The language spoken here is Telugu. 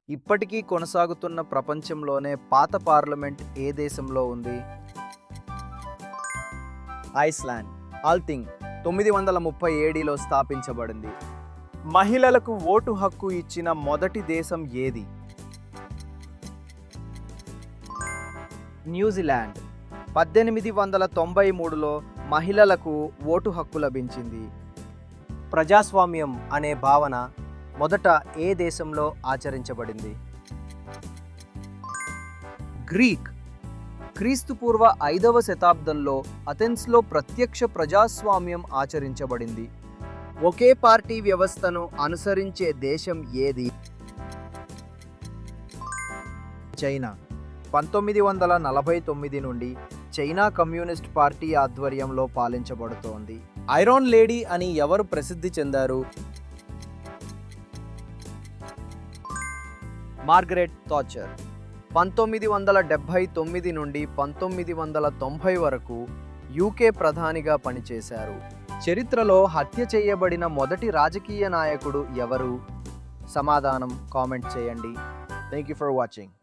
ఇప్పటికీ కొనసాగుతున్న ప్రపంచంలోనే పాత పార్లమెంట్ ఏ దేశంలో ఉంది? ఐస్లాండ్. ఆల్థింగ్ 937లో స్థాపించబడింది. మహిళలకు ఓటు హక్కు ఇచ్చిన మొదటి దేశం ఏది? న్యూజిలాండ్. 1893లో మహిళలకు ఓటు హక్కు లభించింది. ప్రజాస్వామ్యం అనే భావన మొదట ఏ దేశంలో ఆచరించబడింది? గ్రీక్. క్రీస్తుపూర్వ 5వ శతాబ్దంలో అథెన్స్లో ప్రత్యక్ష ప్రజాస్వామ్యం ఆచరించబడింది. ఒకే పార్టీ వ్యవస్థను అనుసరించే దేశం ఏది? చైనా. 1949 నుండి చైనా కమ్యూనిస్ట్ పార్టీ ఆధ్వర్యంలో పాలించబడుతోంది. ఐరన్ లేడీ అని ఎవరు ప్రసిద్ధి చెందారు? Margaret Thatcher. 1979 నుండి 1990 వరకు యూకే ప్రధానిగా పనిచేశారు. చరిత్రలో హత్య చేయబడిన మొదటి రాజకీయ నాయకుడు ఎవరు? సమాధానం కామెంట్ చేయండి. Thank you for watching.